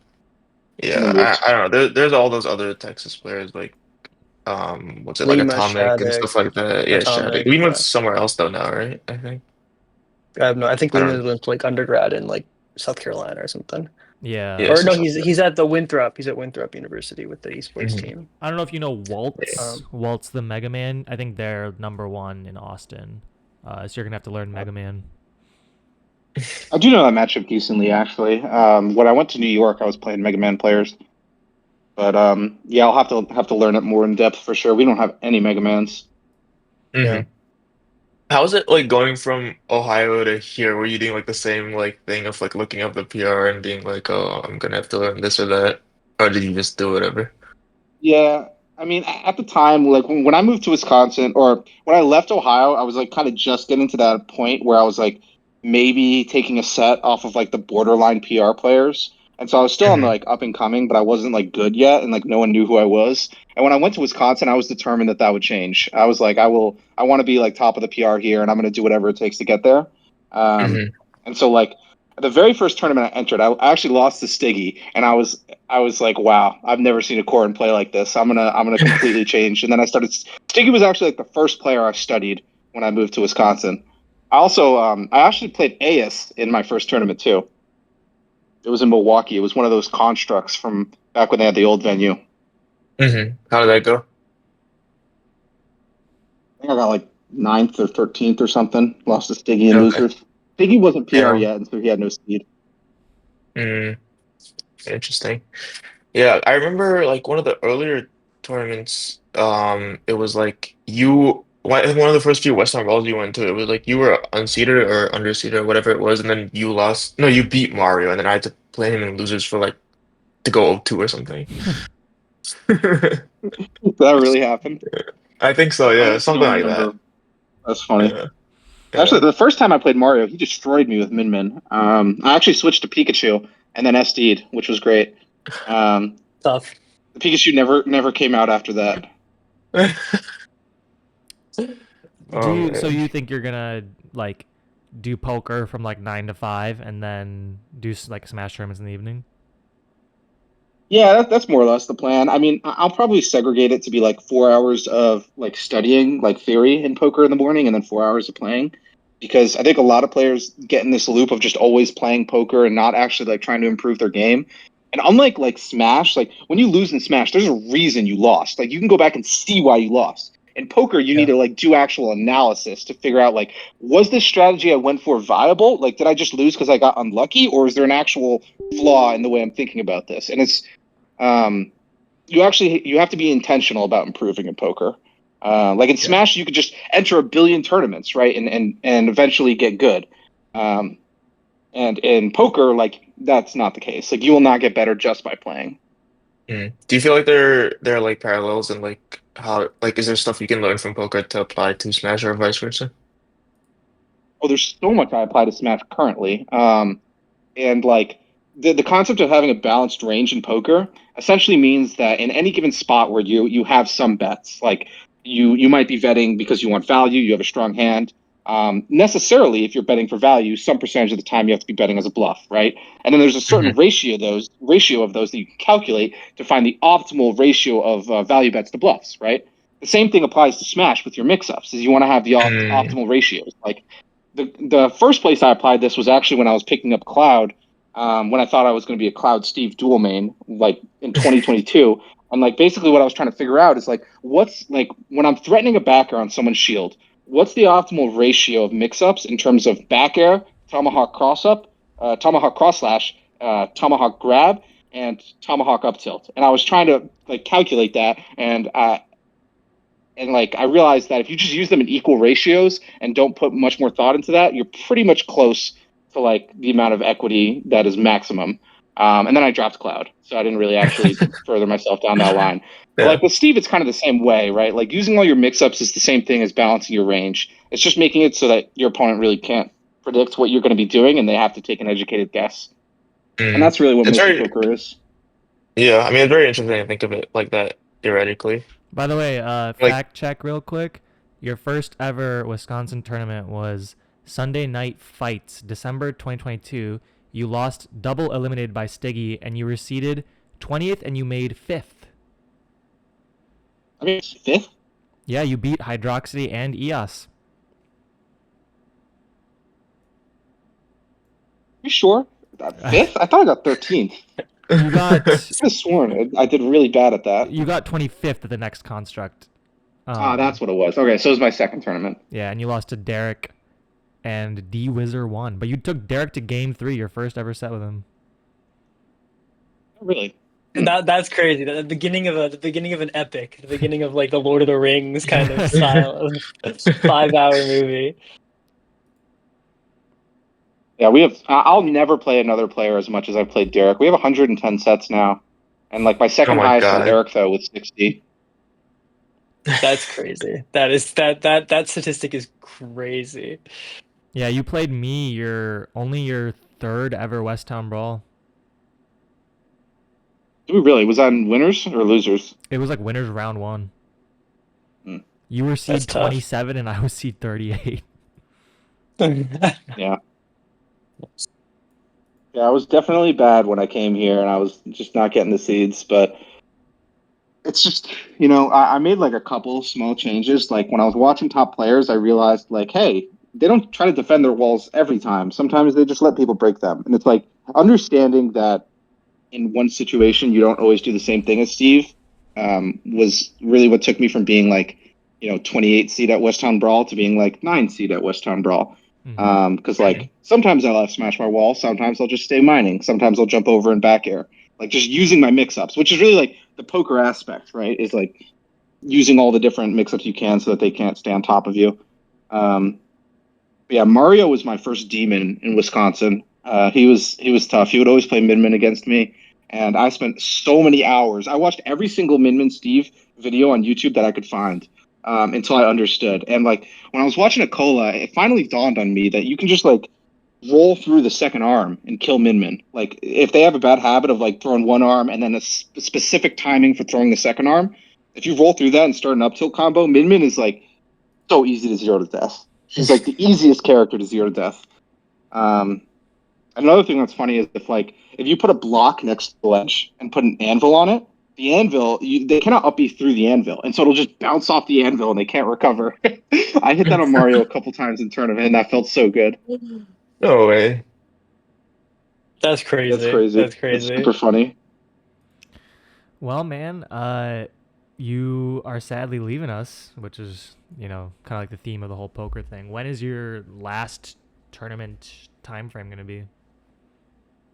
and Yeah, then moved. I don't know. There's all those other Texas players like what's it like Lima, Atomic and Shattuck, stuff like that. Yeah, Shattuck. Atomic. We went Yeah, somewhere else though now, right? I think. I have no. I think I don't Lima know. went to like undergrad in like South Carolina or something. Yeah. Yeah, Or so no, something. he's at the Winthrop. He's at Winthrop University with the esports Mhm. team. I don't know if you know Yeah. Waltz. Waltz the Mega Man. I think they're #1 in Austin. So you're gonna have to learn Mega Man. I do know that matchup decently, actually. When I went to New York, I was playing Mega Man players, but yeah, I'll have to learn it more in depth for sure. We don't have any Mega Mans. Yeah. Hmm. How's it like going from Ohio to here? Were you doing like the same like thing of like looking up the PR and being like, oh, I'm gonna have to learn this or that? Or did you just do whatever? Yeah, I mean, at the time, like when I moved to Wisconsin, or when I left Ohio, I was like kind of just getting to that point where I was like maybe taking a set off of like the borderline PR players. And so I was still on the Hmm. like up and coming, but I wasn't like good yet, and like no one knew who I was. And when I went to Wisconsin, I was determined that that would change. I was like, I want to be like top of the PR here, and I'm going to do whatever it takes to get there. Um, Hmm. and so like the very first tournament I entered, I actually lost to Stiggy, and I was like, wow, I've never seen a Corin play like this. I'm gonna completely change. And then I started. Stiggy was actually like the first player I studied when I moved to Wisconsin. I actually played AS in my first tournament too. It was in Milwaukee. It was one of those constructs from back when they had the old venue. I Hmm. How did that go? think I got like ninth or 13th or something. Lost to Stiggy and Okay. losers. Stiggy wasn't PR Yeah. yet, and so he had no speed. Mm, interesting. Yeah, I remember like one of the earlier tournaments, it was like one of the first few Western Brawls you went to, it was like you were unseeded or underseeded or whatever it was, and then you lost. No, you beat Mario, and then I had to play him in losers for like to go 0-2 or something. Did that really happen? I think so, I yeah, honestly something don't like that. remember. That's funny. Yeah, Actually, yeah. the first time I played Mario, he destroyed me with Min Min. I actually switched to Pikachu and then SD'd, which was great. Um, Tough. the Pikachu never came out after that. Oh So man. you think you're gonna like do poker from like 9 to 5 and then do like Smash tournaments in the evening? Yeah, that's more or less the plan. I mean, I'll probably segregate it to be like 4 hours of like studying like theory in poker in the morning and then 4 hours of playing. Because I think a lot of players get in this loop of just always playing poker and not actually like trying to improve their game. And unlike like Smash, like when you lose in Smash, there's a reason you lost. Like you can go back and see why you lost. In poker, you need Yeah. to like do actual analysis to figure out like was this strategy I went for viable? Like did I just lose because I got unlucky, or is there an actual flaw in the way I'm thinking about this? And it's um, you have to be intentional about improving in poker. Like in Yeah. Smash, you could just enter a billion tournaments, right, and eventually get good. Um, and in poker, like that's not the case. Like you will not get better just by playing. Mm. Do you feel like there are like parallels and like how like is there stuff you can learn from poker to apply to Smash or vice versa? Oh, there's so much I apply to Smash currently. And like the concept of having a balanced range in poker essentially means that in any given spot where you have some bets, like you might be betting because you want value, you have a strong hand. Necessarily, if you're betting for value, some percentage of the time you have to be betting as a bluff, right? And then there's a certain ratio of those that you can calculate to find the optimal ratio of value bets to bluffs, right? The same thing applies to Smash with your mix-ups, is you want to have the optimal ratios. Like the first place I applied this was actually when I was picking up Cloud, when I thought I was going to be a Cloud Steve dual main, like in 2022. And like basically what I was trying to figure out is like what's like when I'm threatening a backer on someone's shield, what's the optimal ratio of mix-ups in terms of back air, tomahawk cross-up, tomahawk cross-slash, tomahawk grab, and tomahawk up tilt. And I was trying to like calculate that, and like I realized that if you just use them in equal ratios and don't put much more thought into that, you're pretty much close to like the amount of equity that is maximum. And then I dropped Cloud, so I didn't really actually further myself down that line. But like with Steve, it's kind of the same way, right? Like using all your mix-ups is the same thing as balancing your range. It's just making it so that your opponent really can't predict what you're going to be doing, and they have to take an educated guess. And that's really what It's very, multi-poker is. yeah, I mean, it's very interesting to think of it like that theoretically. By the way, Like, fact check real quick. Your first ever Wisconsin tournament was Sunday Night Fights, December 2022. You lost double eliminated by Stiggy, and you were seeded 20th, and you made 5th. I mean, it's fifth. Yeah, you beat Hydroxity and EOS. You sure? Fifth? I thought I got 13th. You got I could have sworn I did really bad at that. you got 25th at the next construct. That's what it was. Okay, so it was my second tournament. Yeah, and you lost to Derek, and D Wizard won. But you took Derek to game 3, your first ever set with him. Really? That's crazy. The beginning of an epic, the beginning of like the Lord of the Rings kind of style of 5-hour movie. Yeah, we have. I'll never play another player as much as I've played Derek. We have 110 sets now, and like my second oh my highest was God. Eric though with 60. That's crazy. That statistic is crazy. Yeah, you played me only your third ever West Town Brawl. Did we really? Was that in winners or losers? It was like winners round 1. Hmm. You were seed That's tough. 27 and I was seed 38. Yeah. Yeah, I was definitely bad when I came here, and I was just not getting the seeds. But it's just, I made like a couple small changes. Like when I was watching top players, I realized like, hey, they don't try to defend their walls every time. Sometimes they just let people break them. And it's like understanding that in one situation you don't always do the same thing as Steve was really what took me from being like, 28 seed at West Town Brawl to being like 9 seed at West Town Brawl. Because like sometimes I'll have smash my wall, sometimes I'll just stay mining, sometimes I'll jump over and back air, like just using my mix-ups, which is really like the poker aspect, right? Is like using all the different mix-ups you can so that they can't stay on top of you. Yeah, Mario was my first demon in Wisconsin. He was tough. He would always play Midman against me, and I spent so many hours. I watched every single Midman Steve video on YouTube that I could find. Until I understood. And like when I was watching a cola, it finally dawned on me that you can just like roll through the second arm and kill Minmin. Like if they have a bad habit of like throwing one arm and then a specific timing for throwing the second arm, if you roll through that and start an up tilt combo, Minmin is like so easy to 0 to death. She's like the easiest character to 0 to death. Another thing that's funny is if you put a block next to the ledge and put an anvil on it, the anvil, they cannot up B through the anvil, and so it'll just bounce off the anvil and they can't recover. I hit that on Mario a couple times in tournament, and that felt so good. No way. That's crazy. That's crazy. That's crazy. It's super funny. Well, man, you are sadly leaving us, which is, kind of like the theme of the whole poker thing. When is your last tournament time frame going to be?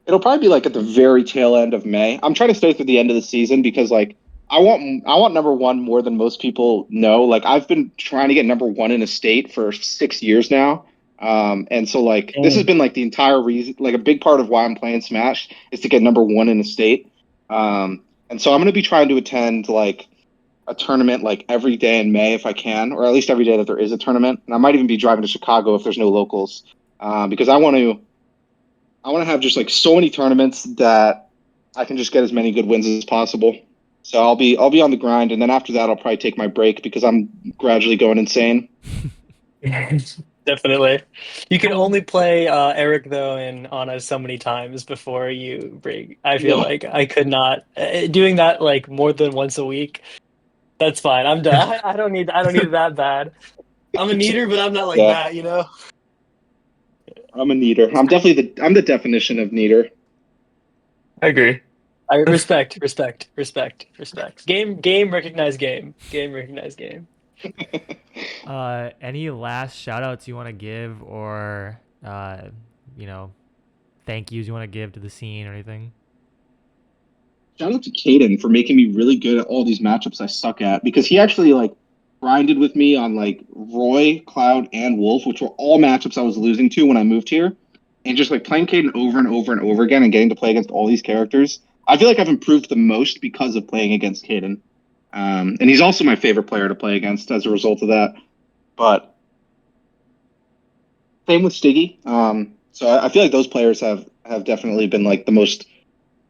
It'll probably be like at the very tail end of May. I'm trying to stay through the end of the season because like I want number 1 more than most people know. Like I've been trying to get number 1 in a state for 6 years now. And so like this has been like the entire reason, like a big part of why I'm playing Smash is to get number 1 in a state. And so I'm going to be trying to attend like a tournament like every day in May if I can, or at least every day that there is a tournament. And I might even be driving to Chicago if there's no locals, because I want to have just like so many tournaments that I can just get as many good wins as possible. So I'll be on the grind, and then after that I'll probably take my break because I'm gradually going insane. That's Definitely. You can only play Eric though and Anna so many times before you break. I feel Yeah. like I could not doing that like more than once a week. That's fine. I'm done. I don't need it that bad. I'm a needer, but I'm not like Yeah. that, you know. I'm a neater. I'm the definition of neater. I agree. I respect. Game, recognize game. Game, recognize game. Any last shout outs you want to give or you know, thank yous you want to give to the scene or anything? Shout out to Caden for making me really good at all these matchups I suck at, because he actually like grinded with me on like Roy, Cloud, and Wolf, which were all matchups I was losing to when I moved here. And just like playing Caden over and over and over again and getting to play against all these characters, I feel like I've improved the most because of playing against Caden. And he's also my favorite player to play against as a result of that. But same with Stiggy. So I feel like those players have definitely been like the most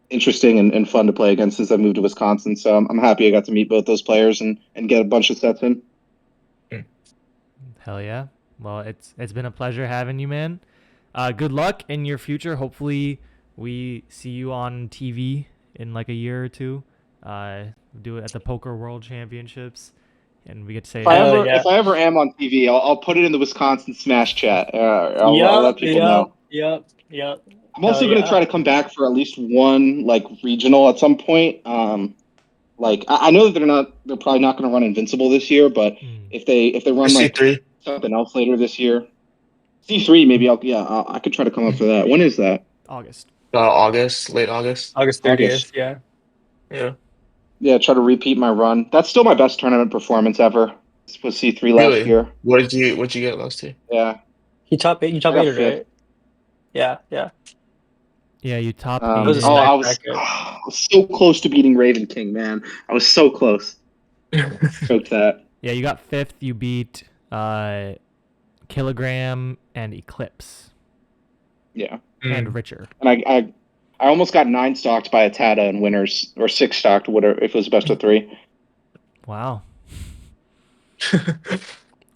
interesting and fun to play against since I moved to Wisconsin. So I'm happy I got to meet both those players and get a bunch of sets in. Hell yeah. Well, it's been a pleasure having you, man. Good luck in your future. Hopefully we see you on TV in like a year or two. Do it at the Poker World Championships, and we get to say, If I ever am on TV, I'll put it in the Wisconsin Smash chat. I'll let people know. Yep. I'm also going to try to come back for at least one like regional at some point. Like I know that they're probably not going to run Invincible this year, but if they run like C3. something else later this year, C3 maybe I could try to come up for that. When is that? August. August, late August. August 30th. Yeah. Yeah, try to repeat my run. That's still my best tournament performance ever. This was C3 last Really? year. What did you get last year? Yeah. You top 8, I got right? fifth. Yeah. Yeah, you top It was a 8. stack I bracket. was so close to beating Raven King, man. I was so close. Choked that. Yeah, you got 5th. You beat Kilogram and Eclipse. Yeah. And Richer. And I almost got 9 stocked by a Tata in winners, or 6 stocked, whatever, if it was best of 3. Wow.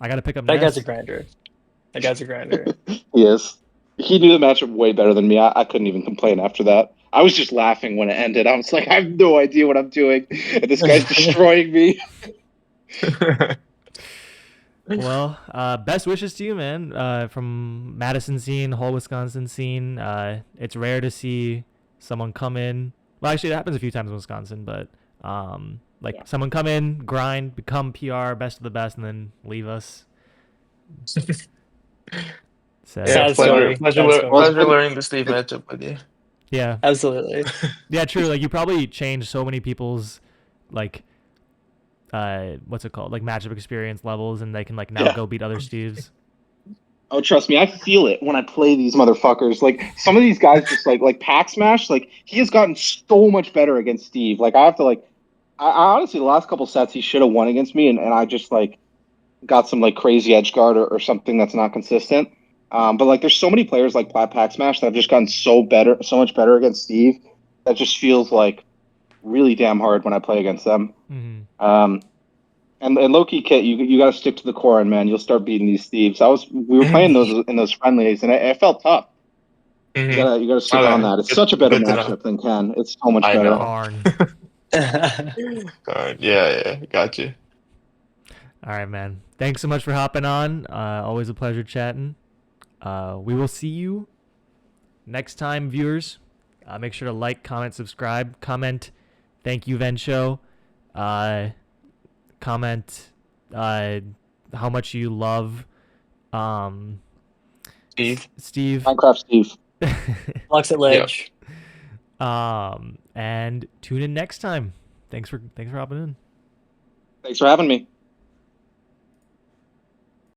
I got to pick up That Ness. guy's a grinder. He is. He knew the matchup way better than me. I couldn't even complain after that. I was just laughing when it ended. I was like, I have no idea what I'm doing. And this guy's destroying me. Well, best wishes to you, man. From Madison scene, whole Wisconsin scene. It's rare to see someone come in. Well, actually, it happens a few times in Wisconsin, but someone come in, grind, become PR, best of the best, and then leave us. So, Sad story. Pleasure learning the Steve matchup with you. Yeah, absolutely. Yeah, true. Like you probably changed so many people's what's it called? Like matchup experience levels, and they can like now go beat other Steves. Oh, trust me, I feel it when I play these motherfuckers. Like some of these guys, just like Pack Smash, like he has gotten so much better against Steve. Like I have to I honestly the last couple sets he should have won against me, and I just like got some like crazy edge guard or something that's not consistent. But like there's so many players like Pack Smash that have just gotten so much better against Steve. That just feels like really damn hard when I play against them. Mm-hmm. And low-key Kit, you got to stick to the core, and man, you'll start beating these thieves. We were playing those in those friendlies, and I felt tough. Mm-hmm. You gotta stick on that. It's such a better matchup than Ken. It's so much better. Yeah, got you. All right, man. Thanks so much for hopping on. Always a pleasure chatting. We will see you next time, viewers. Make sure to like, comment, subscribe, comment. Thank you, Vencho. Comment how much you love Steve. Minecraft Steve. Lux at Ledge. And tune in next time. Thanks for hopping in. Thanks for having me.